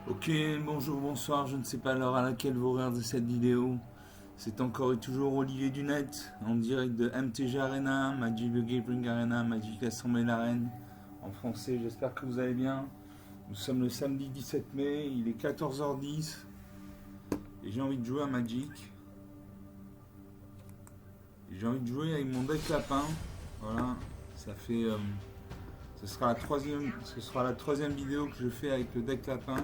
Ok, bonjour, bonsoir, je ne sais pas l'heure à laquelle vous regardez cette vidéo. C'est encore et toujours Olivier Dunette, en direct de MTG Arena, Magic the Gathering Arena, Magic Assemblée l'Arène, en français, j'espère que vous allez bien. Nous sommes le samedi 17 mai, il est 14h10, et j'ai envie de jouer à Magic. J'ai envie de jouer avec mon deck lapin, voilà, ça fait... ce sera la troisième vidéo que je fais avec le deck lapin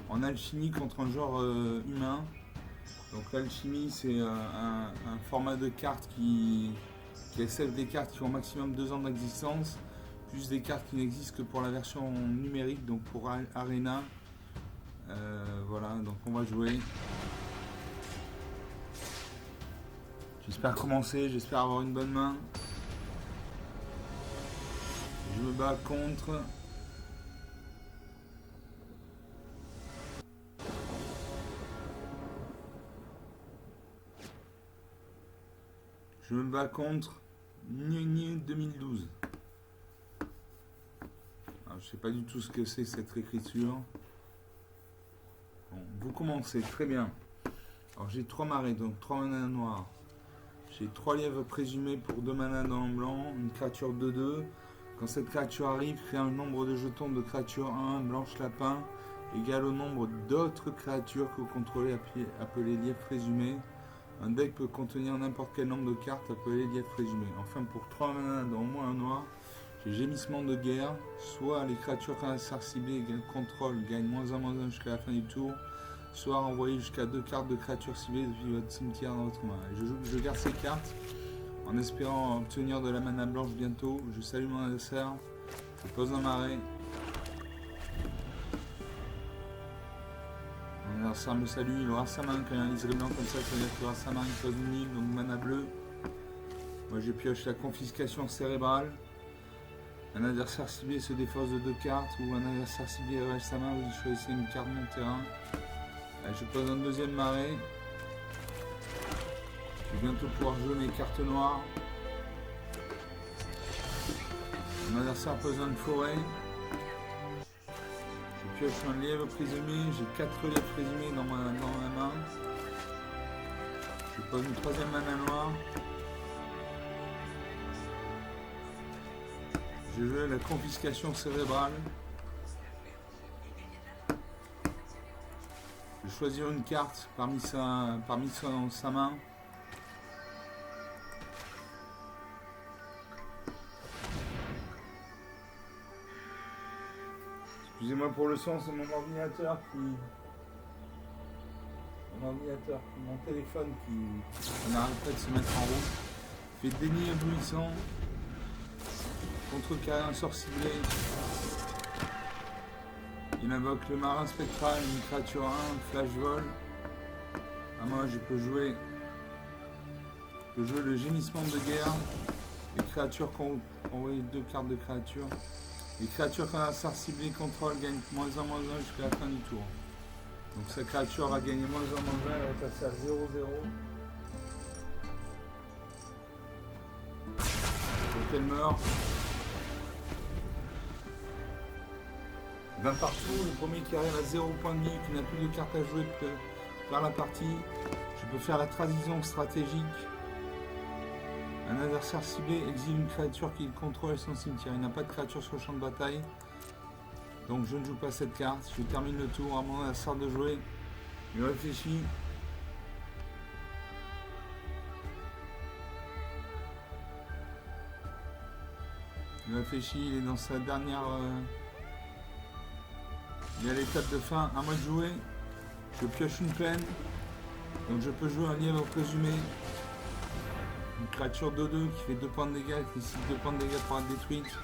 en alchimie contre un joueur humain. Donc l'alchimie c'est un format de cartes qui accepte des cartes qui ont au maximum 2 ans d'existence, plus des cartes qui n'existent que pour la version numérique, donc pour Arena. Voilà, donc on va jouer. J'espère commencer, j'espère avoir une bonne main. Je me bats contre... Je me bats contre Niu 2012. Alors, je sais pas du tout ce que c'est cette écriture. Bon, vous commencez, très bien. Alors j'ai 3 marées, donc 3 manas noirs. J'ai 3 lièvres présumés pour 2 manas dans le blanc, une créature 2-2. Quand cette créature arrive, crée un nombre de jetons de créature 1, blanche lapin, égal au nombre d'autres créatures que vous contrôlez appelées lièvres présumés. Un deck peut contenir n'importe quel nombre de cartes appelées lièvres présumées. Enfin, pour 3 manas dans au moins un noir, j'ai gémissement de guerre. Soit les créatures cancer ciblées et contrôle gagnent -1/-1 jusqu'à la fin du tour, soit envoyer jusqu'à 2 cartes de créatures ciblées depuis votre cimetière dans votre main. Et je garde ces cartes en espérant obtenir de la mana blanche bientôt. Je salue mon adversaire, je pose un marais. Mon adversaire me salue, il aura sa main quand il y a un liseré blanc comme ça veut dire qu'il aura sa main, il pose une île, donc mana bleue. Moi je pioche la confiscation cérébrale. Un adversaire ciblé se défausse de 2 cartes, ou un adversaire ciblé révèle sa main, vous choisissez une carte de mon terrain. Allez, je pose un deuxième marais. Je vais bientôt pouvoir jouer mes cartes noires. Mon adversaire pose une forêt. Je pioche un lièvre présumé. J'ai 4 lièvres présumés dans ma main. Je pose une troisième mana noire. Je joue la confiscation cérébrale. Je vais choisir une carte parmi sa main. Excusez-moi pour le son, c'est mon ordinateur mon téléphone qui n'arrête pas de se mettre en route. Fait déni éblouissant. Contrecarrer un sort ciblé. Il invoque le marin spectral, une créature 1, flash vol. À moi, je peux jouer le gémissement de guerre. Les créatures qu'on envoie 2 cartes de créatures. Les créatures qu'on a ciblé contrôle gagnent -1/-1 jusqu'à la fin du tour. Donc cette créature va gagner -1/-1, elle va passer à 0-0. Donc elle meurt. 20 partout, le premier qui arrive à 0 point de vie, qui n'a plus de cartes à jouer peut faire la partie. Je peux faire la transition stratégique. Un adversaire ciblé exile une créature qu'il contrôle son cimetière. Il n'a pas de créature sur le champ de bataille. Donc je ne joue pas cette carte. Je termine le tour à mon adversaire de jouer. Il réfléchit. Il est dans sa dernière... Il est à l'étape de fin. À moi de jouer. Je pioche une plaine. Donc je peux jouer un lièvre présumé. Une créature 2-2 qui fait 2 points de dégâts, qui nécessite 2 points de dégâts pour être détruite.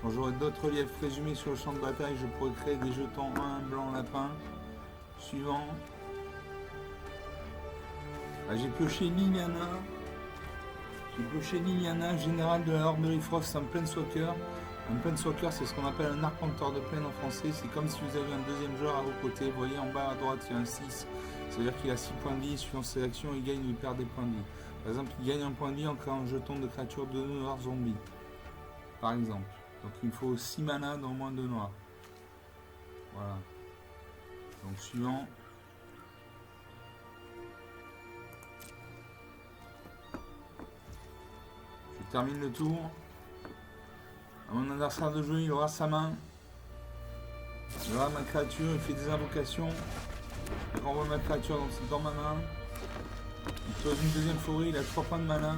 Quand j'aurai d'autres lièvres présumés sur le champ de bataille, je pourrai créer des jetons 1 blanc lapin. Suivant. Ah, j'ai pioché Liliana. Général de la Horde de Bifrost, un Planeswalker. Un Planeswalker, c'est ce qu'on appelle un arpenteur de plaine en français. C'est comme si vous aviez un deuxième joueur à vos côtés. Vous voyez en bas à droite, il y a un 6. C'est-à-dire qu'il a 6 points de vie. Suivant ses actions, il gagne ou il perd des points de vie. Par exemple, il gagne un point de vie en créant un jeton de créature de noir zombie. Par exemple. Donc il faut 6 mana dans moins de noir. Voilà. Donc suivant. Je termine le tour. À mon adversaire de jeu, il aura sa main. Il aura ma créature, il fait des invocations. Il renvoie ma créature dans ma main. Il pose une deuxième forêt, il a 3 points de mana.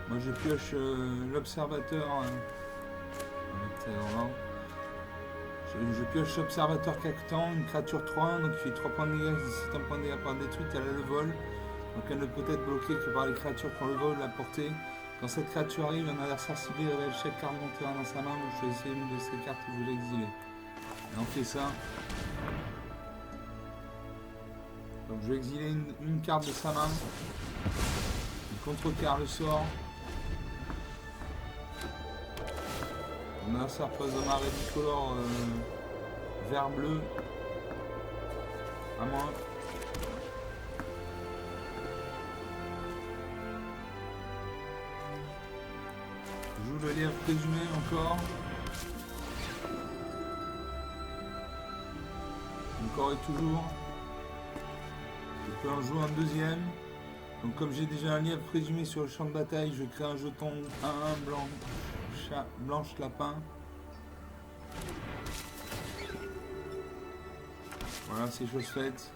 Moi je pioche l'observateur. Je pioche l'observateur cactant, une créature 3, donc il fait 3 points de dégâts, c'est un point de dégâts par détruite, elle a le vol. Donc elle ne peut être bloquée que par les créatures qui ont le vol à portée. Quand cette créature arrive, un adversaire ciblé révèle chaque carte mon terrain dans sa main, vous choisissez une de ces cartes que vous voulez exiler. Et on fait ça. Donc je vais exiler une carte de sa main. Il contrecarre le sort. Mon adversaire pose un arrêt bicolore vert-bleu. À moi. Je joue le lièvre présumé encore. Encore et toujours. Je peux en jouer un deuxième. Donc comme j'ai déjà un lièvre présumé sur le champ de bataille, je crée un jeton 1-1 blanc, chat, blanche lapin. Voilà, c'est chose faite.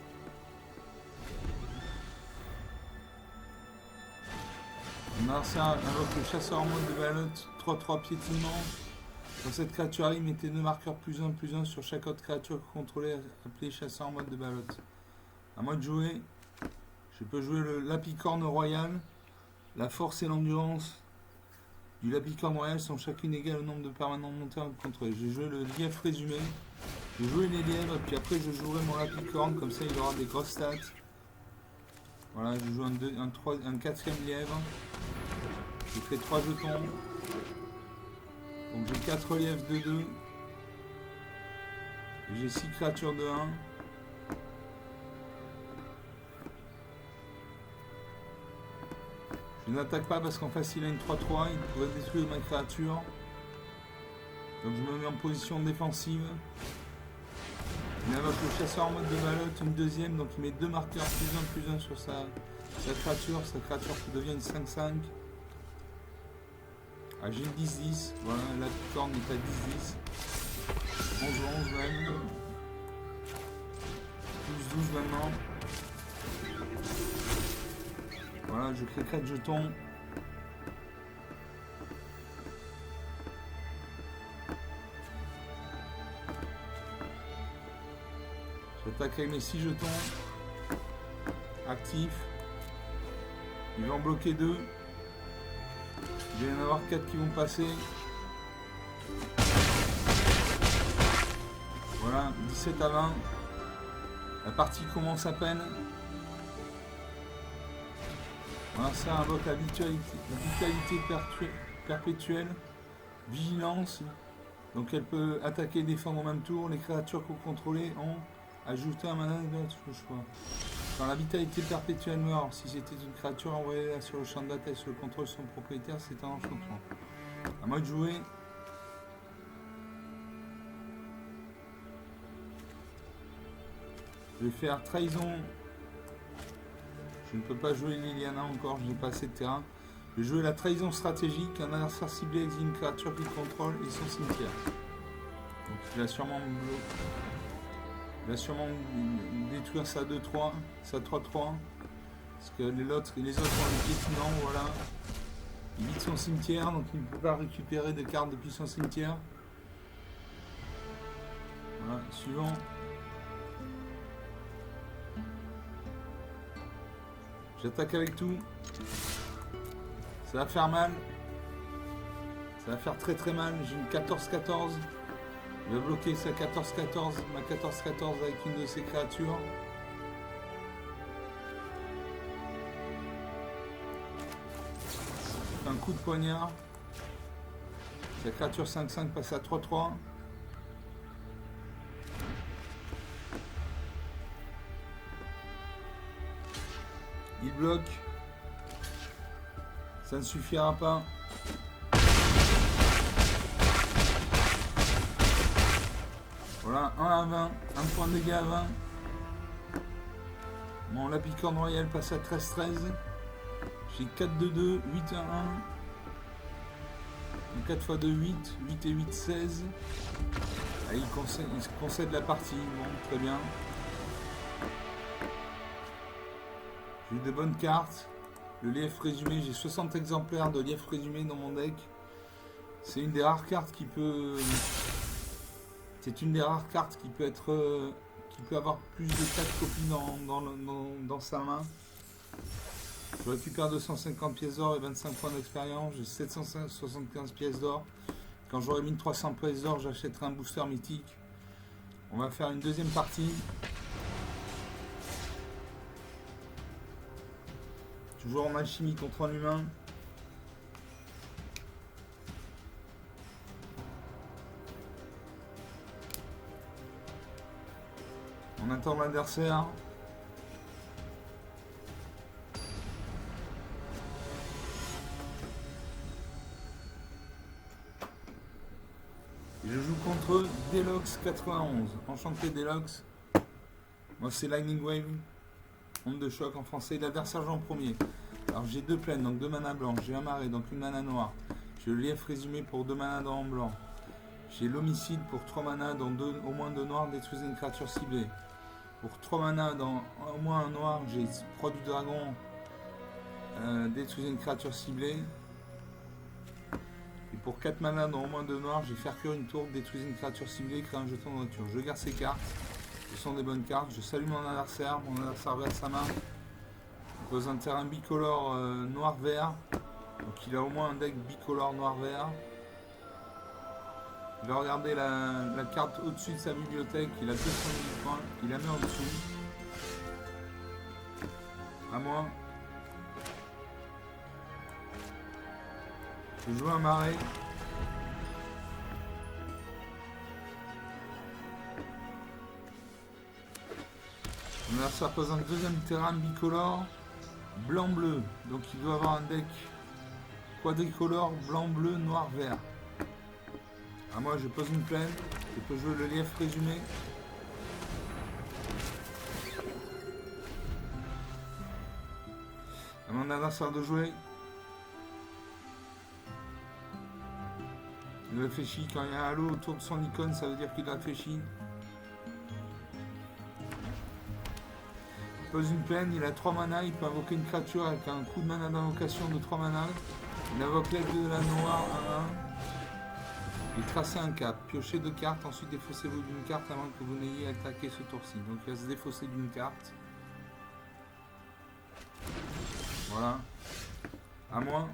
Mon adversaire invoque le chasseur en mode de balotte, 3-3 piétinement. Quand cette créature arrive, mettez 2 marqueurs +1/+1 sur chaque autre créature que vous contrôlez, appelée chasseur en mode de balotte. À moi de jouer. Je peux jouer le Lapicorne royal. La force et l'endurance du Lapicorne royal sont chacune égales au nombre de permanents monteurs contrôlés. J'ai joué le lièvre présumé. Je vais jouer les lièvres, puis après je jouerai mon Lapicorne, comme ça il aura des grosses stats. Voilà, je joue un quatrième lièvre. Je fais 3 jetons. Donc j'ai 4 lièvres de 2. J'ai 6 créatures de 1. Je n'attaque pas parce qu'en face il a une 3-3, il pourrait détruire ma créature. Donc je me mets en position défensive. Il invoque le chasseur en mode de balotte, une deuxième, donc il met 2 marqueurs +1/+1 sur sa créature qui devient une 5-5. Ah, j'ai une 10-10, voilà, la corne est à 10-10. 11-11 même. +12 maintenant. Voilà, je crée 4 jetons. J'attaque avec mes 6 jetons. Actif. Il va en bloquer 2. Il va y en avoir 4 qui vont passer. Voilà, 17 à 20. La partie commence à peine. Voilà, ça invoque la vitalité perpétuelle, vigilance, donc elle peut attaquer et défendre au même tour. Les créatures que vous contrôlez ont ajouté un mana de votre choix. Quand la vitalité perpétuelle meurt, si c'était une créature, envoyez-la sur le champ de bataille sur le contrôle de son propriétaire, c'est un enchantement. À moi de jouer. Je vais faire trahison. Je ne peux pas jouer Liliana encore, je n'ai pas assez de terrain. Je vais jouer la trahison stratégique. Un adversaire ciblé exile une créature qu'il contrôle et son cimetière. Donc il va sûrement détruire sa 2-3, sa 3-3. Parce que les autres ont les piétinants, voilà. Il vide son cimetière, donc il ne peut pas récupérer de cartes depuis son cimetière. Voilà, suivant. J'attaque avec tout. Ça va faire mal. Ça va faire très très mal. J'ai une 14-14. Il va bloquer sa 14-14. Ma 14-14 avec une de ses créatures. Un coup de poignard. Sa créature 5-5 passe à 3-3. Il bloque. Ça ne suffira pas. Voilà. à 1 à 20, 1 point de dégâts à 20. Bon, la picorne royale passe à 13-13. J'ai 4 de 2, 8 à 1. 4 x 2, 8. 8 et 8, 16. Ah, il concède la partie. Bon, très bien. J'ai eu de bonnes cartes. Le lièvre résumé, j'ai 60 exemplaires de lièvre résumé dans mon deck. C'est une des rares cartes qui peut... C'est une des rares cartes qui peut être... qui peut avoir plus de 4 copies dans sa main. Je récupère 250 pièces d'or et 25 points d'expérience. J'ai 775 pièces d'or. Quand j'aurai mis 300 pièces d'or, j'achèterai un booster mythique. On va faire une deuxième partie. Toujours en alchimie contre un humain. On attend l'adversaire. Je joue contre Delox 91. Enchanté Delox. Moi c'est Lightning Wave. Onde de choc en français. L'adversaire joue en premier. Alors j'ai 2 plaines, donc 2 mana blancs. J'ai un marais, donc 1 mana noire. J'ai le lièvre résumé pour 2 mana en blanc. J'ai l'homicide pour 3 mana, dont au moins 2 noirs, détruisez une créature ciblée. Pour 3 mana, dans au moins un noir, j'ai Proie du Dragon, détruisez une créature ciblée. Et pour 4 mana, dans au moins 2 noirs, j'ai Faire cuire une tourbe, détruisez une créature ciblée, créer un jeton de nature. Je garde ces cartes, ce sont des bonnes cartes. Je salue mon adversaire verse sa main. Il pose un terrain bicolore noir-vert, donc il a au moins un deck bicolore noir-vert. Il va regarder la carte au-dessus de sa bibliothèque, il a 200 000 points, il la met en dessous. À moi. Je joue un marais. Mon adversaire pose un deuxième terrain bicolore blanc-bleu, donc il doit avoir un deck quadricolore blanc-bleu, noir-vert. À moi, je pose une plaine. Je peux jouer le lièvre résumé. À mon adversaire de jouer. Il réfléchit. Quand il y a un halo autour de son icône, ça veut dire qu'il réfléchit. Il pose une plaine. Il a 3 mana. Il peut invoquer une créature avec un coup de mana d'invocation de 3 mana. Il invoque l'aide de la noire 1-1. Et tracez un cap, piochez 2 cartes, ensuite défaussez-vous d'une carte avant que vous n'ayez attaqué ce tour-ci. Donc il va se défausser d'une carte. Voilà. À moi.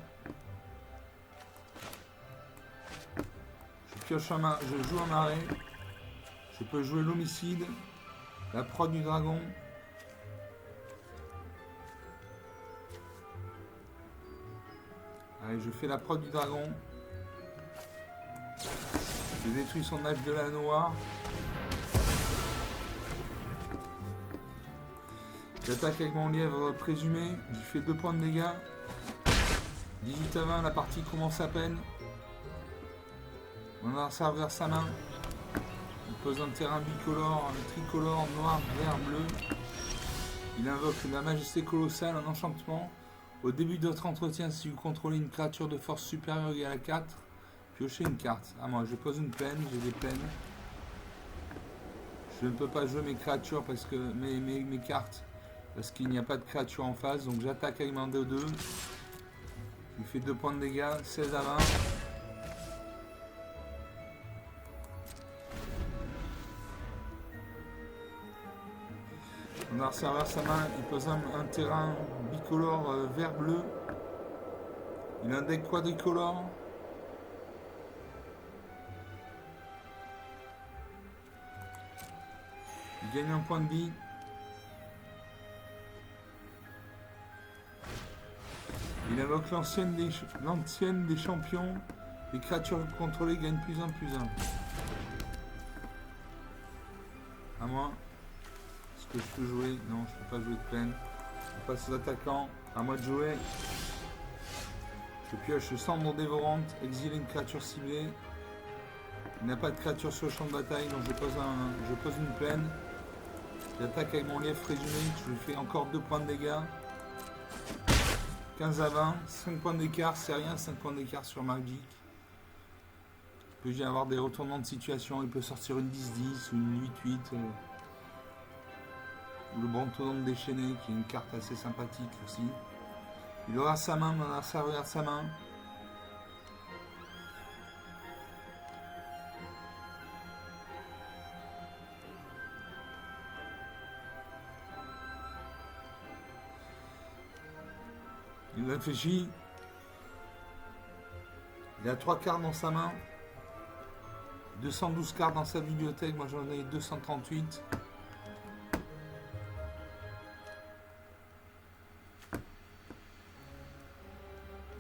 Je joue un marais. Je peux jouer l'homicide, la proie du dragon. Allez, je fais la proie du dragon. Je détruis son âge de la noire. J'attaque avec mon lièvre présumé. Je fais 2 points de dégâts. 18 à 20, la partie commence à peine. Mon adversaire verse sa main. Il pose un terrain bicolore, un tricolore, noir, vert, bleu. Il invoque la majesté colossale, un enchantement. Au début de votre entretien, si vous contrôlez une créature de force supérieure égale à 4, piochez une carte. Ah, moi, je pose une plaine, j'ai des plaines. Je ne peux pas jouer mes créatures parce que mes cartes, parce qu'il n'y a pas de créature en face. Donc j'attaque avec mon 2-2. Il fait 2 points de dégâts, 16 à 20. Mon adversaire verse sa main, il pose un terrain bicolore vert-bleu. Il a un deck quadricolore. Il gagne un point de vie. Il invoque l'ancienne des champions. Les créatures contrôlées gagnent plus 1, plus 1. À moi. Est-ce que je peux jouer? Non, je peux pas jouer de plaine. On passe aux attaquants. À moi de jouer. Je pioche Cendre dévorante. Exiler une créature ciblée. Il n'a pas de créature sur le champ de bataille, donc je pose une plaine. J'attaque avec mon lièvre présumé, je lui fais encore 2 points de dégâts. 15 à 20, 5 points d'écart, c'est rien, 5 points d'écart sur Magic. Il peut y avoir des retournements de situation, il peut sortir une 10-10 ou une 8-8. Ou le Brontodon déchaîné, qui est une carte assez sympathique aussi. Il aura sa main, on a servi de sa main. Il réfléchit. Il a 3 cartes dans sa main. 212 cartes dans sa bibliothèque. Moi j'en ai 238.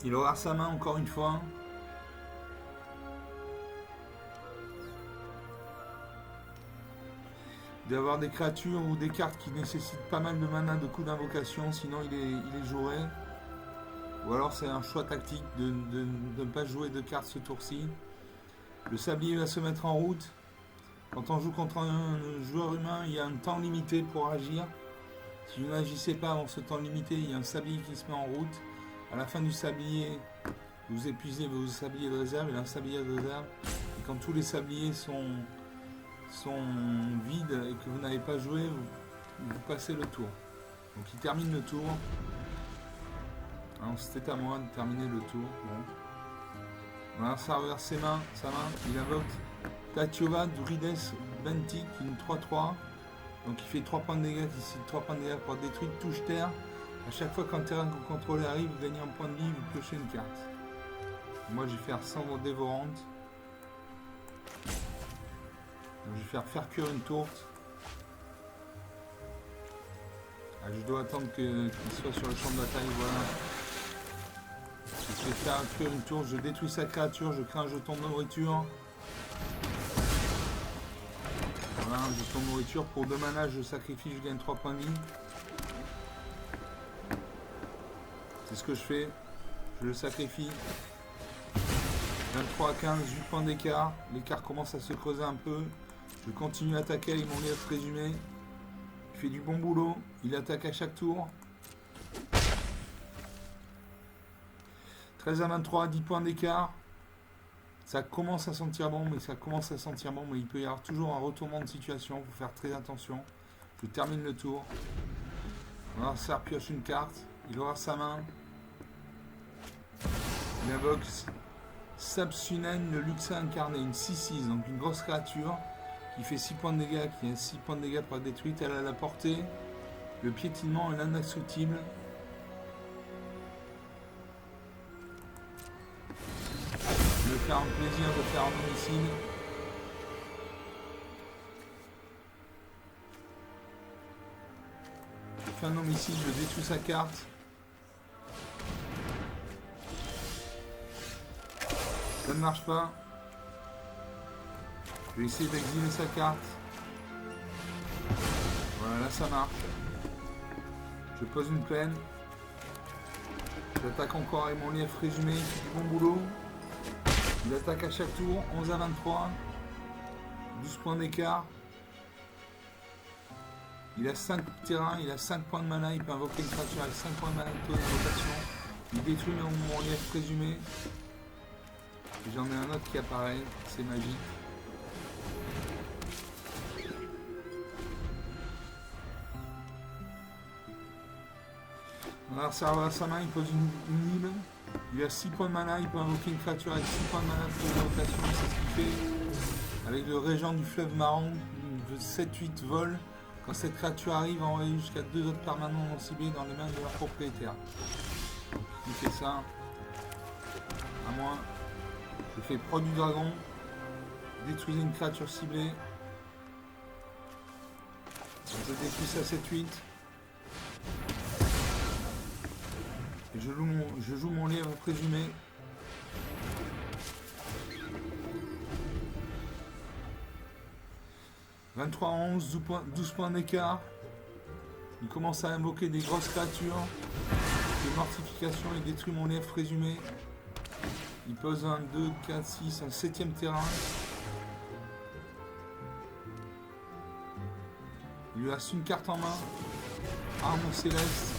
Il aura sa main encore une fois. Il doit avoir des créatures ou des cartes qui nécessitent pas mal de mana, de coups d'invocation, sinon il est joué. Ou alors c'est un choix tactique de ne pas jouer de cartes ce tour-ci. Le sablier va se mettre en route. Quand on joue contre un joueur humain, il y a un temps limité pour agir. Si vous n'agissez pas avant ce temps limité, il y a un sablier qui se met en route. À la fin du sablier, vous épuisez vos sabliers de réserve. Il y a un sablier de réserve. Et quand tous les sabliers sont vides et que vous n'avez pas joué, vous passez le tour. Donc il termine le tour. C'était à moi de terminer le tour. Bon. Voilà, ça reverse sa main. Il invoque Tatiova Druides Bentic, une 3-3. Donc il fait 3 points de dégâts ici, 3 points de dégâts pour détruire touche terre. À chaque fois qu'un terrain que vous contrôlez arrive, vous gagnez un point de vie, vous piochez une carte. Moi je vais faire cendre dévorante. Donc, je vais faire cuire une tourte. Ah, je dois attendre qu'il soit sur le champ de bataille, voilà. Je vais faire cuire une tourte, je détruis sa créature, je crée un jeton de nourriture. Voilà, un jeton de nourriture. Pour 2 mana, je sacrifie, je gagne 3 points de vie. C'est ce que je fais. Je le sacrifie. 23 à 15, 8 points d'écart. L'écart commence à se creuser un peu. Je continue à attaquer avec mon lièvre présumé. Il fait du bon boulot. Il attaque à chaque tour. 13 à 23, 10 points d'écart. Ça commence à sentir bon, mais il peut y avoir toujours un retournement de situation. Il faut faire très attention. Je termine le tour. Voilà, ça pioche une carte. Il aura sa main. Il invoque Sapsunen, le Luxa incarné, une 6-6, donc une grosse créature qui fait 6 points de dégâts, qui a 6 points de dégâts pour être détruite. Elle a la portée, le piétinement et l'indestructible. Je vais faire un plaisir de faire un homicide. Je fais un homicide, je détruis sa carte. Ça ne marche pas. Je vais essayer d'exiler sa carte. Voilà, là ça marche. Je pose une plaine. J'attaque encore avec mon lièvre présumé, il fait du bon boulot. Il attaque à chaque tour, 11 à 23. 12 points d'écart. Il a 5 terrains, il a 5 points de mana, il peut invoquer une créature avec 5 points de mana de taux d'invocation. Il détruit mon lièvre présumé. J'en ai un autre qui apparaît, c'est magique. Alors ça va à sa main, il pose une île. Il a 6 points de mana, il peut invoquer une créature avec 6 points de mana de d'invocation, c'est ce qu'il fait. Avec le régent du fleuve marron, 7-8 vols. Quand cette créature arrive, on envoie jusqu'à 2 autres permanents non ciblés dans les mains de leur propriétaire. Il fait ça. À moi. Je fais proie du dragon. Détruisez une créature ciblée. Je détruis ça 7-8. Et je joue mon lièvre présumé. « 23 à 11, 12 points d'écart. Il commence à invoquer des grosses créatures. De mortification, il détruit mon lièvre présumé. Il pose un 2, 4, 6, un 7ème terrain. Il lui reste une carte en main. Arme céleste.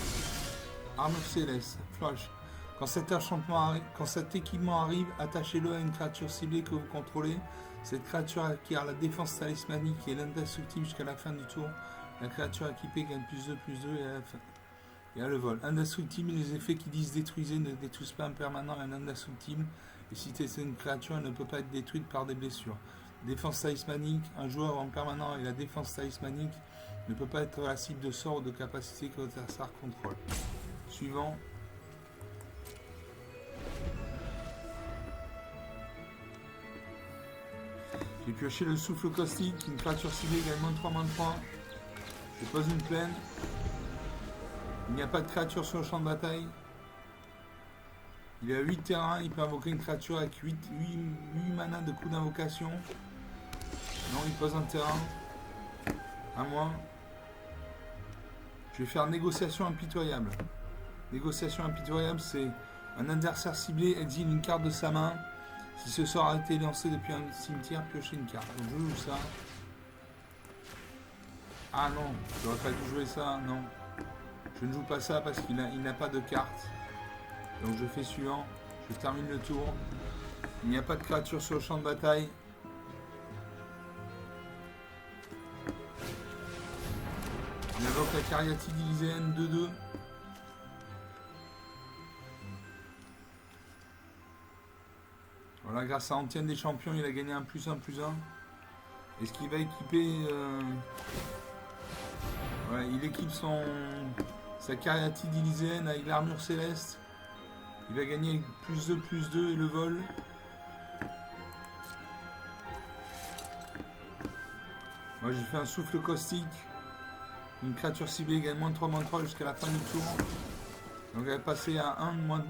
Arme céleste. Flash. Quand cet équipement arrive, attachez-le à une créature ciblée que vous contrôlez. Cette créature acquiert la défense talismanique et l'indestructible jusqu'à la fin du tour. La créature équipée gagne +2/+2 et à la fin. Et à le vol. Indestructible, les effets qui disent détruisez ne détruisent pas un permanent et un indestructible. Et si c'est une créature, elle ne peut pas être détruite par des blessures. Défense talismanique, un joueur en permanent et la défense talismanique ne peut pas être la cible de sort ou de capacité que votre adversaire contrôle. Suivant. J'ai pioché le souffle caustique, une créature ciblée gagne -3/-3. Je pose une plaine. Il n'y a pas de créature sur le champ de bataille. Il a 8 terrains, il peut invoquer une créature avec 8 manas de coup d'invocation. Non, il pose un terrain. À moi. Je vais faire négociation impitoyable. Négociation impitoyable, c'est un adversaire ciblé exile une carte de sa main. Si ce sort a été lancé depuis un cimetière, piochez une carte. Donc je joue ça. Ah non, j'aurais pas dû jouer ça, non. Je ne joue pas ça parce qu'il n'a pas de carte. Donc je fais suivant. Je termine le tour. Il n'y a pas de créature sur le champ de bataille. J'invoque la Cariatide Elyséenne 2/2. Voilà, grâce à Antienne des Champions, il a gagné un +1/+1. Est-ce qu'il va équiper... Voilà, il équipe sa Cariatide Elyséenne avec l'armure céleste. Il va gagner +2/+2 et le vol. Moi j'ai fait un souffle caustique. Une créature ciblée gagne -3/-3 jusqu'à la fin du tour. Donc elle va passer à 1, -1.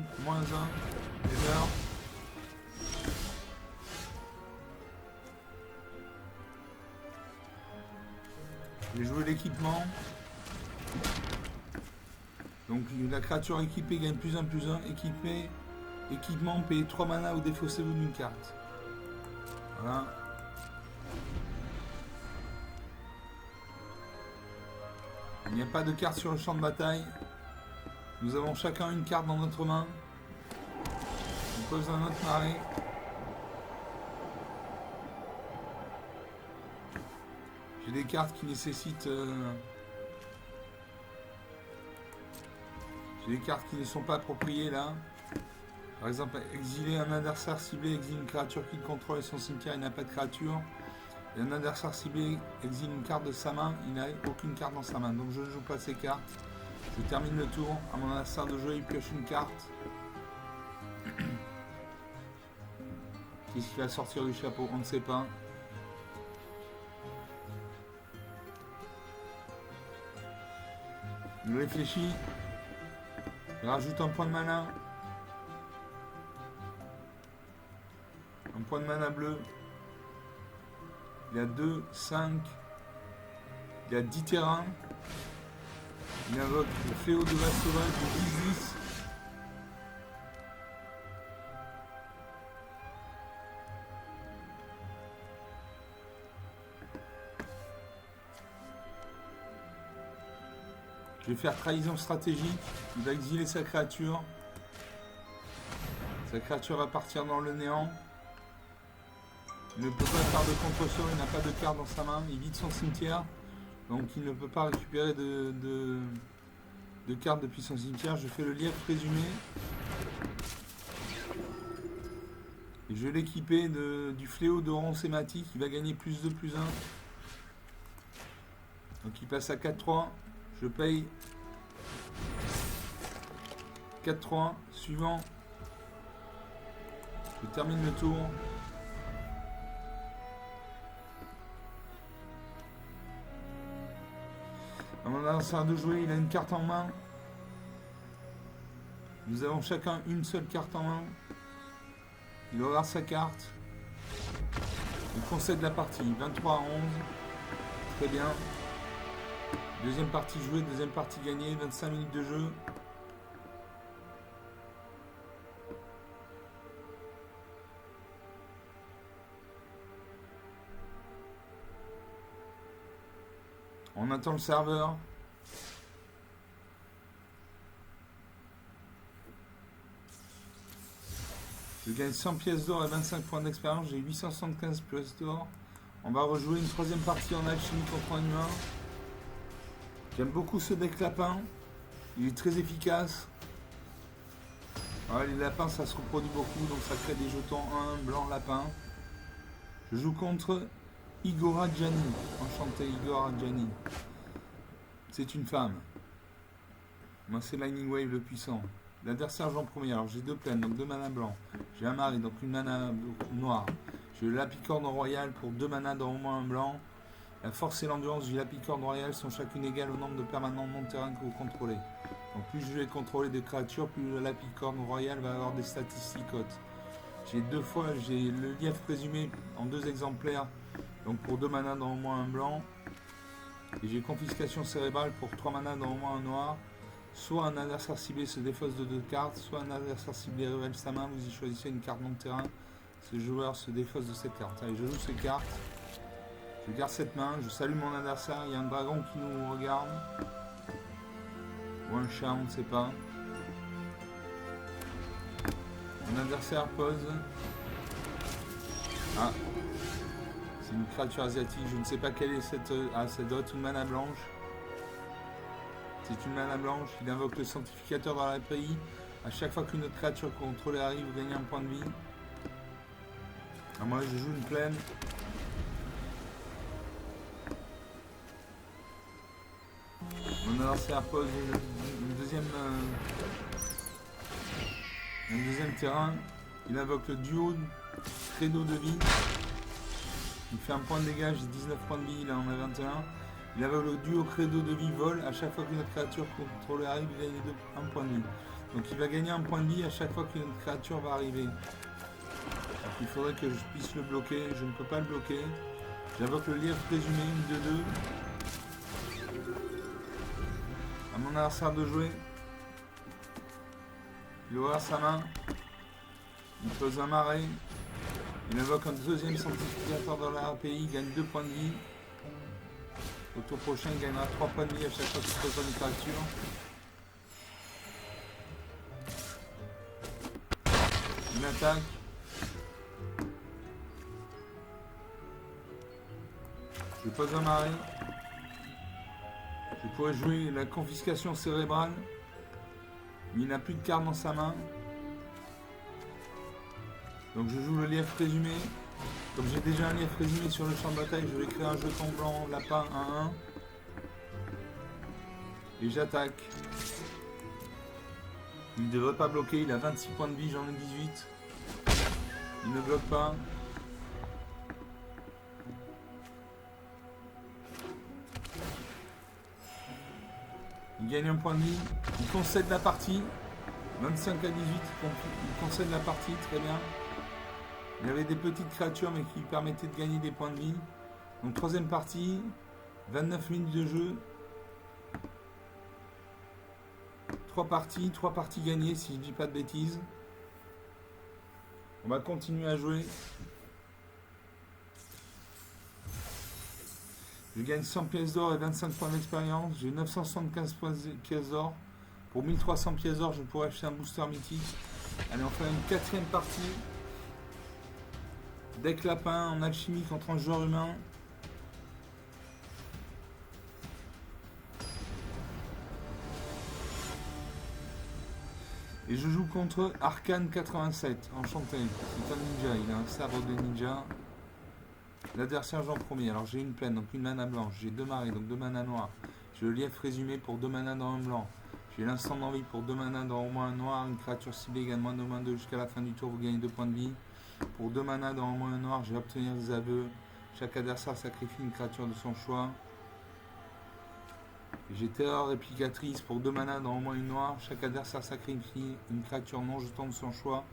Et meurt. J'ai joué l'équipement. Donc la créature équipée gagne +1/+1. Équipement, payez 3 mana ou défaussez-vous d'une carte. Voilà. Il n'y a pas de carte sur le champ de bataille. Nous avons chacun une carte dans notre main. On pose un autre marée. J'ai des cartes qui nécessitent... J'ai des cartes qui ne sont pas appropriées là. Par exemple, exiler un adversaire ciblé, exile une créature qu'il contrôle et son cimetière, il n'a pas de créature. Et un adversaire ciblé exile une carte de sa main, il n'a aucune carte dans sa main. Donc je ne joue pas ces cartes. Je termine le tour. À mon adversaire de jouer, il pioche une carte. Qu'est-ce qu'il va sortir du chapeau? On ne sait pas. Il réfléchit. Il rajoute un point de mana. Un point de mana bleu. Il y a 2, 5. Il y a 10 terrains. Il invoque le fléau de la sauvage de 10-10. Je vais faire trahison stratégique. Il va exiler sa créature. Sa créature va partir dans le néant. Il ne peut pas faire de contre-sort, il n'a pas de carte dans sa main. Il vide son cimetière. Donc il ne peut pas récupérer de cartes depuis son cimetière. Je fais le lièvre présumé. Et je vais l'équiper du fléau d'Oron sématique. Il va gagner +2/+1. Donc il passe à 4-3. Je paye 4-3. Suivant. Je termine le tour. À mon adversaire de jouer, il a une carte en main. Nous avons chacun une seule carte en main. Il regarde sa carte. Il concède la partie. 23-11. Très bien. Deuxième partie jouée, deuxième partie gagnée. 25 minutes de jeu. On attend le serveur. Je gagne 100 pièces d'or et 25 points d'expérience. J'ai 875 pièces d'or. On va rejouer une troisième partie en alchimie contre un humain. J'aime beaucoup ce deck lapin. Il est très efficace. Ouais, les lapins, ça se reproduit beaucoup, donc ça crée des jetons 1 blanc lapin. Je joue contre Igora Gianni. Enchanté, Igora Gianni. C'est une femme. Moi, c'est Lightning Wave le puissant. L'adversaire joue en premier. Alors, j'ai 2 plaines, donc 2 mana blancs. J'ai un mari, donc une mana noire. J'ai le Lapicorne royal pour 2 mana dans au moins un blanc. La force et l'endurance du Lapicorne royal sont chacune égales au nombre de permanents non terrain que vous contrôlez. Donc plus je vais contrôler des créatures, plus le Lapicorne royal va avoir des statistiques hautes. J'ai le lièvre présumé en 2 exemplaires, donc pour 2 mana dans au moins un blanc. Et j'ai confiscation cérébrale pour 3 mana dans au moins un noir. Soit un adversaire ciblé se défausse de 2 cartes, soit un adversaire ciblé révèle sa main, vous y choisissez une carte non terrain. Ce joueur se défausse de cette carte. Allez, je joue ces cartes. Je garde cette main, je salue mon adversaire, il y a un dragon qui nous regarde. Ou un chat, on ne sait pas. Mon adversaire pose. Ah, c'est une créature asiatique, je ne sais pas quelle est cette... Ah, ça doit être une mana blanche. C'est une mana blanche, il invoque le sanctificateur dans la pays. À chaque fois qu'une autre créature contrôlée arrive, vous gagnez un point de vie. Ah, moi je joue une plaine. Mon adversaire pose un deuxième terrain. Il invoque le duo credo de vie. Il fait un point de dégâts, j'ai 19 points de vie, il en a 21. Il invoque le duo credo de vie vol. À chaque fois qu'une autre créature contrôlée arrive, il gagne un point de vie. Donc il va gagner un point de vie à chaque fois qu'une autre créature va arriver. Donc il faudrait que je puisse le bloquer. Je ne peux pas le bloquer. J'invoque le lièvre présumé, une de 2. À mon adversaire de jouer. Il ouvre sa main. Il pose un marais. Il invoque un deuxième sanctificateur dans la API. Il gagne 2 points de vie. Au tour prochain, il gagnera 3 points de vie à chaque fois qu'il pose une créature. Une attaque. Je pose un marais. Je pourrais jouer la confiscation cérébrale. Mais il n'a plus de carte dans sa main. Donc je joue le lièvre présumé. Comme j'ai déjà un lièvre présumé sur le champ de bataille, je vais créer un jeton blanc lapin 1-1. Et j'attaque. Il ne devrait pas bloquer, il a 26 points de vie, j'en ai 18. Il ne bloque pas. Il gagne un point de vie. Il concède la partie. 25 à 18, il concède la partie, très bien. Il y avait des petites créatures mais qui permettaient de gagner des points de vie. Donc troisième partie, 29 minutes de jeu. 3 parties gagnées si je dis pas de bêtises. On va continuer à jouer. Je gagne 100 pièces d'or et 25 points d'expérience. J'ai 975 pièces d'or. Pour 1300 pièces d'or, je pourrais acheter un booster mythique. Allez, on fait une 4ème partie. Deck lapin en alchimie contre un joueur humain. Et je joue contre Arcane 87. Enchanté. C'est un ninja. Il a un sabre de ninja. L'adversaire joue en premier. Alors j'ai une plaine, donc une mana blanche. J'ai 2 marées, donc 2 mana noirs. J'ai le lièvre résumé pour 2 mana dans un blanc. J'ai l'instant d'envie pour 2 mana dans au moins un noir. Une créature ciblée gagne moins de moins 2 jusqu'à la fin du tour. Vous gagnez 2 points de vie. Pour 2 mana dans au moins un noir, je vais obtenir des aveux. Chaque adversaire sacrifie une créature de son choix. J'ai terreur réplicatrice pour 2 mana dans au moins une noire. Chaque adversaire sacrifie une créature non jetant de son choix.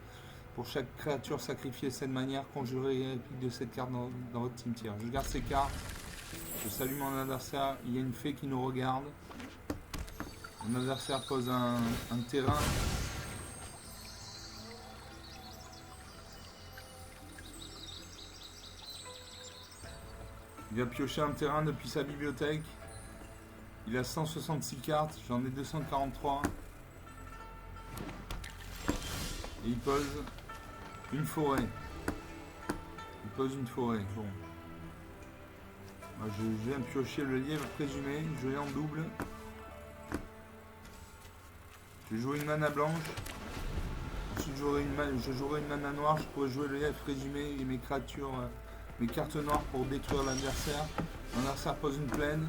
Pour chaque créature sacrifiée de cette manière, conjurez les répliques de cette carte dans votre cimetière. Je garde ces cartes. Je salue mon adversaire. Il y a une fée qui nous regarde. Mon adversaire pose un terrain. Il va piocher un terrain depuis sa bibliothèque. Il a 166 cartes, j'en ai 243. Et il pose une forêt. Il pose une forêt. Bon. Moi, je viens de piocher le lièvre présumé. Je l'ai en double. Je vais jouer une mana blanche. Ensuite, je jouerai une mana noire. Je pourrais jouer le lièvre présumé et mes créatures, mes cartes noires pour détruire l'adversaire. L'adversaire pose une plaine.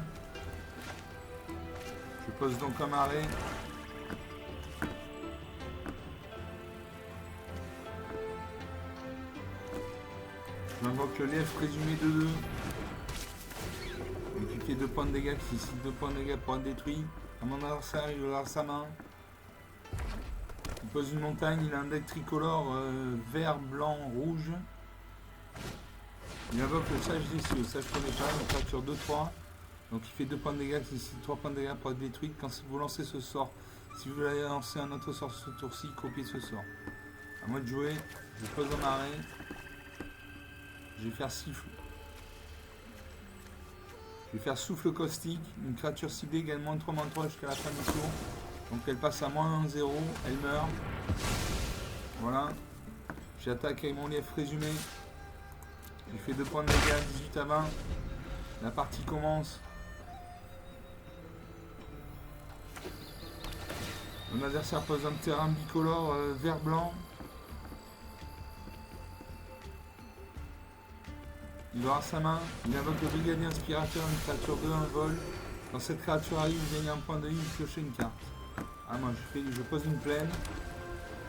Je pose donc un marais. J'invoque le lièvre présumé 2-2. Donc il fait 2 points de dégâts, qui ici 2 points de dégâts pour être détruit. À mon adversaire, il aura sa main. Il pose une montagne, il a un deck tricolore vert, blanc, rouge. Il invoque le sage décieux, ça je connais pas, une créature 2-3. Donc il fait 2 points de dégâts, qui ici 3 points de dégâts pour être détruit. Quand vous lancez ce sort, si vous voulez lancer un autre sort ce tour-ci, copiez ce sort. À moi de jouer, je pose un marais. Je vais faire siffle. Je vais faire souffle caustique. Une créature ciblée gagne moins 3/3 jusqu'à la fin du tour. Donc elle passe à -0, elle meurt. Voilà. J'attaque avec mon lièvre présumé. J'ai fait 2 points de dégâts, 18 à 20. La partie commence. Mon adversaire pose un terrain bicolore vert-blanc. Il aura sa main, il invoque le brigadier inspirateur, une créature 2-1 vol. Quand cette créature arrive, il gagne un point de vie, il pioche une carte. Ah moi je pose une plaine.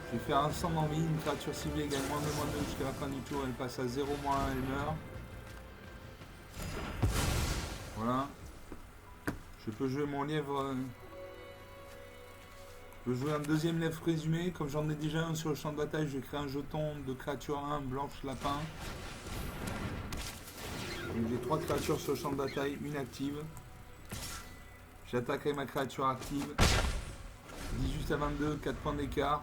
Je vais faire un sang d'envie, une créature ciblée gagne -2/-2 jusqu'à la fin du tour, elle passe à 0-1, elle meurt. Voilà. Je peux jouer mon lièvre. Je peux jouer un deuxième lièvre présumé. Comme j'en ai déjà un sur le champ de bataille, je vais créer un jeton de créature 1, blanche lapin. Donc j'ai 3 créatures sur le champ de bataille, une active. J'attaque avec ma créature active. 18 à 22, 4 points d'écart.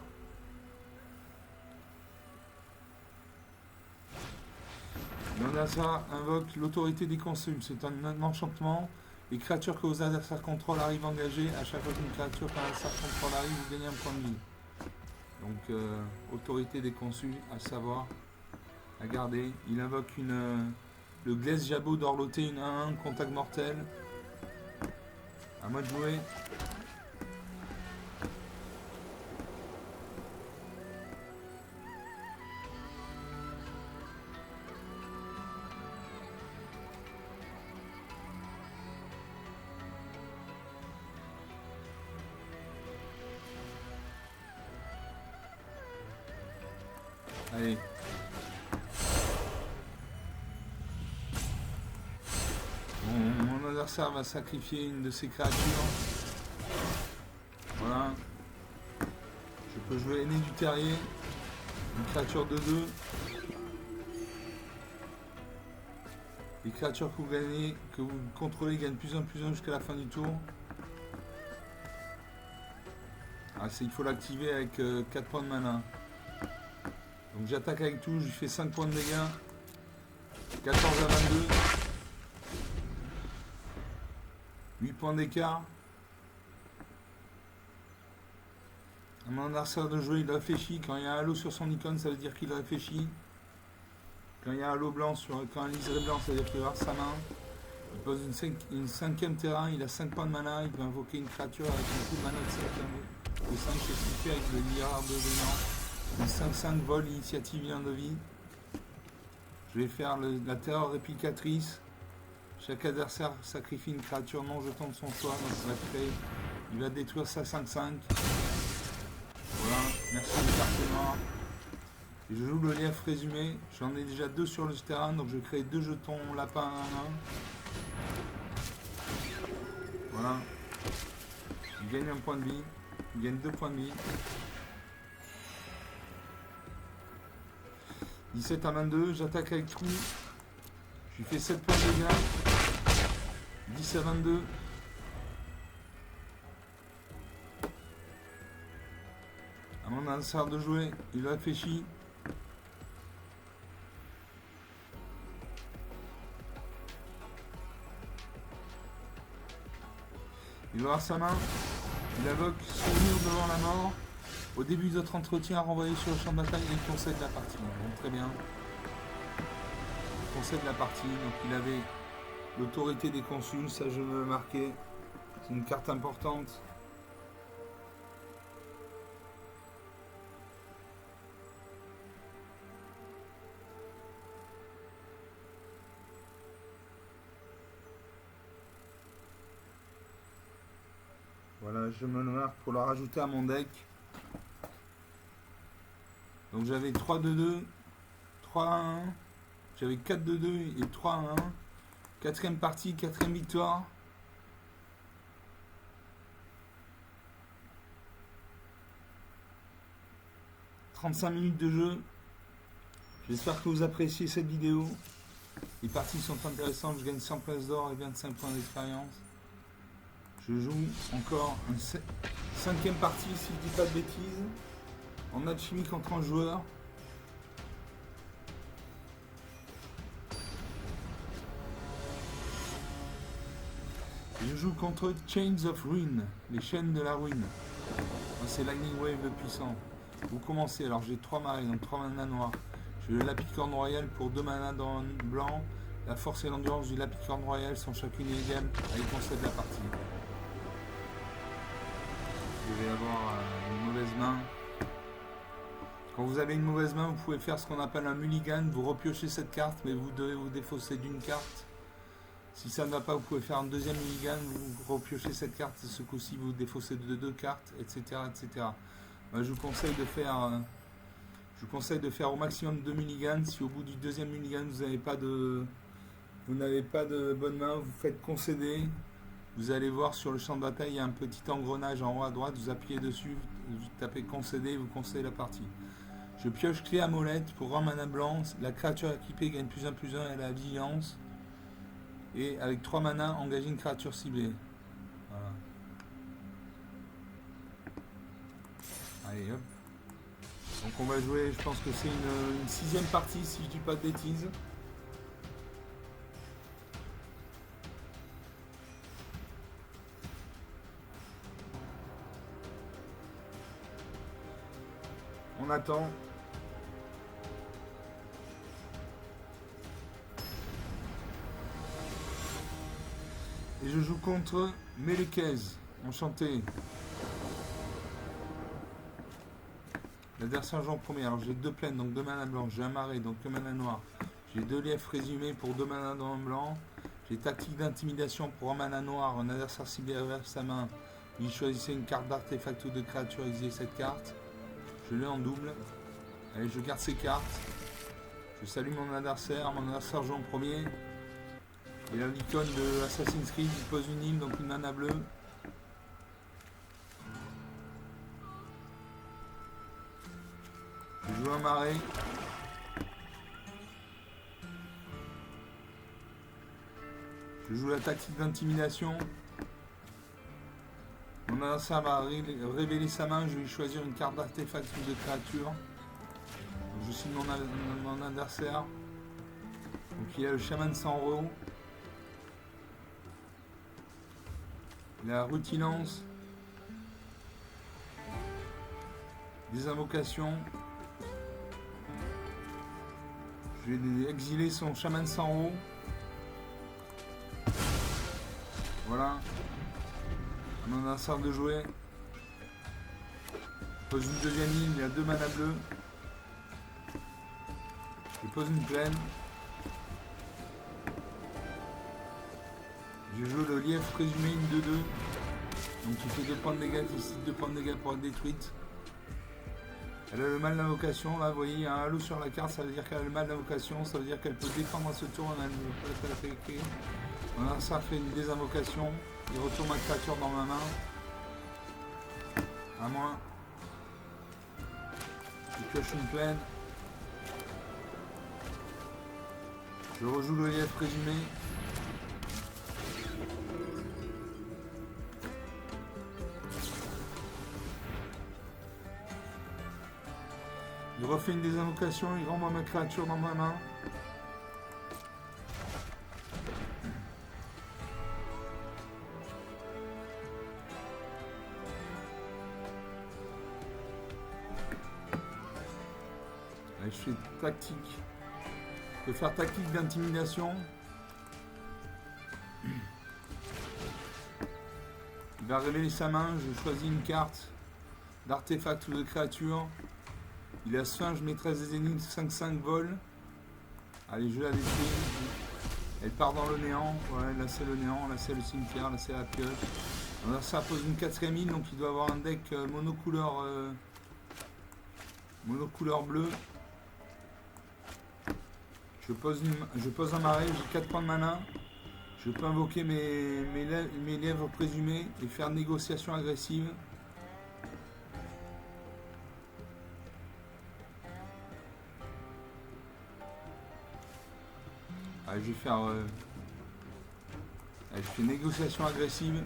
Mon adversaire invoque l'autorité des consuls. C'est un enchantement. Les créatures que vos adversaires contrôlent arrivent engagées. À chaque fois qu'une créature qu'un adversaire contrôle arrive, vous gagnez un point de vie. Donc autorité des consuls, à savoir, à garder. Il invoque le Glaise Jabot d'Orloté, une 1-1, contact mortel. À moi de jouer. Allez. Mon adversaire va sacrifier une de ses créatures. Voilà. Je peux jouer Aîné du Terrier. Une créature de 2. Les créatures que vous gagnez, que vous contrôlez gagnent +1/+1 jusqu'à la fin du tour. Ah, il faut l'activer avec 4 points de mana. Donc j'attaque avec tout, je lui fais 5 points de dégâts. 14 à 22. 8 points d'écart. À mon adversaire de jouer, il réfléchit. Quand il y a un halo sur son icône, ça veut dire qu'il réfléchit. Quand il y a un halo blanc quand un liseré blanc, ça veut dire qu'il va avoir sa main. Il pose une 5e terrain, il a 5 points de mana, il peut invoquer une créature avec un coup de mana de 5. Le 5 c'est ce qu'il fait avec le liard de venant. Une 5-5 vol, initiative, lien de vie. Je vais faire la terreur réplicatrice. Chaque adversaire sacrifie une créature non jetant de son choix, donc il va détruire sa 5-5. Voilà, merci les cartes noires. Et je joue le lièvre présumé, j'en ai déjà 2 sur le terrain, donc je crée 2 jetons lapin 1-1. Voilà. Il gagne un point de vie, il gagne 2 points de vie. 17 à 22, j'attaque avec tout. Je lui fais 7 points de dégâts. 10 à 22. À mon adversaire de jouer, il réfléchit. Il va avoir sa main. Il invoque souvenir devant la mort. Au début de votre entretien, renvoyé sur le champ de bataille et il concède la partie. Donc, très bien. Il concède la partie. Donc il avait l'autorité des consuls, ça je veux le marquer. C'est une carte importante. Voilà, je me le marque pour le rajouter à mon deck. Donc j'avais 3-2-2, 3-1, j'avais 4-2-2 et 3-1. Quatrième partie, quatrième victoire. « 35 minutes de jeu. J'espère que vous appréciez cette vidéo. Les parties sont intéressantes. Je gagne 100 places d'or et 25 points d'expérience. Je joue encore une cinquième partie, si je dis pas de bêtises, en alchimie contre un joueur. Je joue contre Chains of Ruin, les chaînes de la ruine. C'est Lightning Wave le puissant. Vous commencez, alors j'ai 3 marées, donc 3 manas noirs. J'ai le Lapicorne Royal pour 2 manas dans le blanc. La force et l'endurance du Lapicorne Royal sont chacune égales à l'essentiel de la partie. Je vais avoir une mauvaise main. Quand vous avez une mauvaise main, vous pouvez faire ce qu'on appelle un mulligan. Vous repiochez cette carte, mais vous devez vous défausser d'une carte. Si ça ne va pas, vous pouvez faire un deuxième mulligan. Vous repiochez cette carte, et ce coup-ci, vous défaussez de 2 cartes, etc. etc. Moi, je vous conseille de faire au maximum 2 mulligans. Si au bout du deuxième mulligan, vous n'avez pas de bonne main, vous faites concéder. Vous allez voir sur le champ de bataille, il y a un petit engrenage en haut à droite, vous appuyez dessus, vous tapez concéder, vous concédez la partie. Je pioche clé à molette pour 1 mana blanc. La créature équipée gagne +1/+1 et elle a la vigilance. Et avec 3 mana, engager une créature ciblée. Voilà. Allez hop. Donc on va jouer, je pense que c'est une 6ème partie si je dis pas de bêtises. On attend. Et je joue contre Melekez. Enchanté. L'adversaire joue en premier. Alors j'ai 2 plaines, donc 2 manas blancs. J'ai un marais, donc 2 manas noirs. J'ai 2 lièvres résumés pour 2 manas dans le blanc. J'ai tactique d'intimidation pour 1 mana noir. Un adversaire ciblé vers sa main. Il choisissait une carte d'artefact ou de créature, exilez cette carte. Je l'ai en double. Allez, je garde ces cartes. Je salue mon adversaire. Mon adversaire joue en premier. Et là, l'icône de Assassin's Creed, il pose une île, donc une mana bleue. Je joue un marais. Je joue la tactique d'intimidation. Mon adversaire va révéler sa main, je vais choisir une carte d'artefact ou de créature. Donc, je signe mon adversaire. Donc il y a le chaman sans roue. La rutilance. Des invocations. Je vais exiler son chaman sans roue. Voilà. On en a un sort de jouer. Je pose une deuxième île, il y a 2 manas bleus. Je pose une plaine. Je joue le lièvre présumé, une 2-2. Donc il fait 2 points de dégâts, il décide 2 points de dégâts pour être détruite. Elle a le mal d'invocation, là vous voyez il y a un halo sur la carte, ça veut dire qu'elle a le mal d'invocation, ça veut dire qu'elle peut défendre à ce tour, elle ne peut pas l'attaquer. On a ça fait une désinvocation, il retourne ma créature dans ma main. À moins. Je pioche une plaine. Je rejoue le lièvre présumé. Il refait une désinvocation, il renvoie ma créature dans ma main. je fais tactique. Je peux faire tactique d'intimidation. Il va révéler sa main, je choisis une carte d'artefact ou de créature. Il a Sphinge, maîtresse des énigmes, 5-5 vol. Allez, je la détruis. Elle part dans le néant. Ouais, là c'est le néant, là c'est le cimetière, là c'est la pioche. Alors ça pose une 4ème île, donc il doit avoir un deck monocouleur bleu. Je pose un marais, j'ai 4 points de mana. Je peux invoquer mes lièvres présumés et faire négociation agressive. Allez, je vais faire... allez, je fais négociation agressive.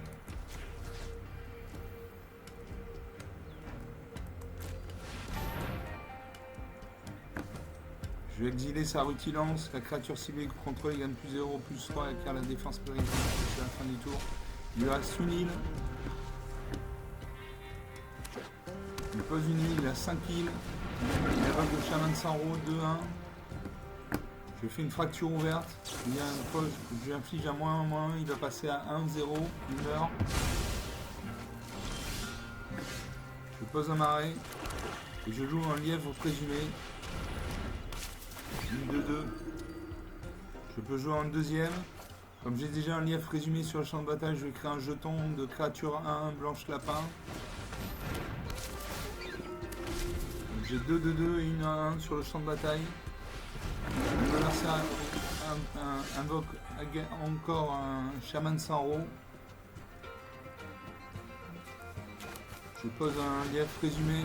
Je vais exiler sa rutilance. La créature ciblée que vous contrôlez gagne plus 0, plus 3 et acquiert la défense périphérique jusqu'à la fin du tour. Il lui reste une île. Il pose une île, il a 5 îles. Il évoque le chaman de Sanro, 2-1. Je fais une fracture ouverte. Il y a une poche, je lui inflige un -1, il va passer à 1-0, il meurt. Je pose un marais. Et je joue un lièvre présumé. 2-2. Je peux jouer en deuxième. Comme j'ai déjà un lièvre présumé sur le champ de bataille, je vais créer un jeton de créature 1-1 blanche lapin. J'ai 2-2-2 et 1-1 sur le champ de bataille. Mon adversaire invoque encore un chaman Sanro. Je pose un lièvre présumé.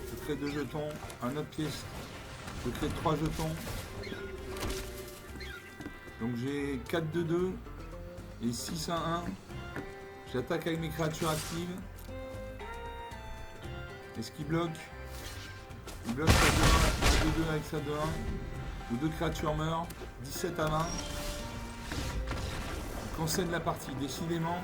Je crée 2 jetons, un autre pièce. Je crée 3 jetons. Donc j'ai 4-2-2 et 6-1-1. J'attaque avec mes créatures actives. Est-ce qu'il bloque? Il bloque sa 2-1 avec sa 2-1. Nos 2 créatures meurent. 17 à 20. Il concède la partie, décidément.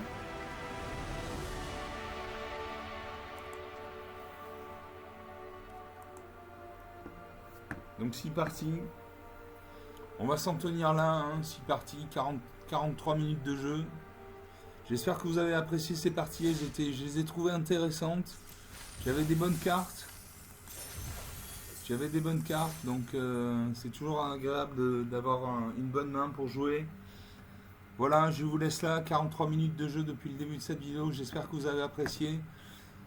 Donc 6 parties. On va s'en tenir là, hein, 6 parties, 43 minutes de jeu. J'espère que vous avez apprécié ces parties, je les ai trouvées intéressantes. J'avais des bonnes cartes. Donc c'est toujours agréable d'avoir une bonne main pour jouer. Voilà, je vous laisse là, 43 minutes de jeu depuis le début de cette vidéo. J'espère que vous avez apprécié.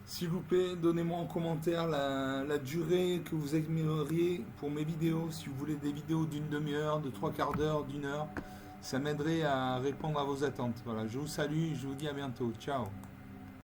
S'il vous plaît, donnez-moi en commentaire la durée que vous aimeriez pour mes vidéos. Si vous voulez des vidéos d'une demi-heure, de 3/4 d'heure, d'1 heure, ça m'aiderait à répondre à vos attentes. Voilà, je vous salue et je vous dis à bientôt. Ciao.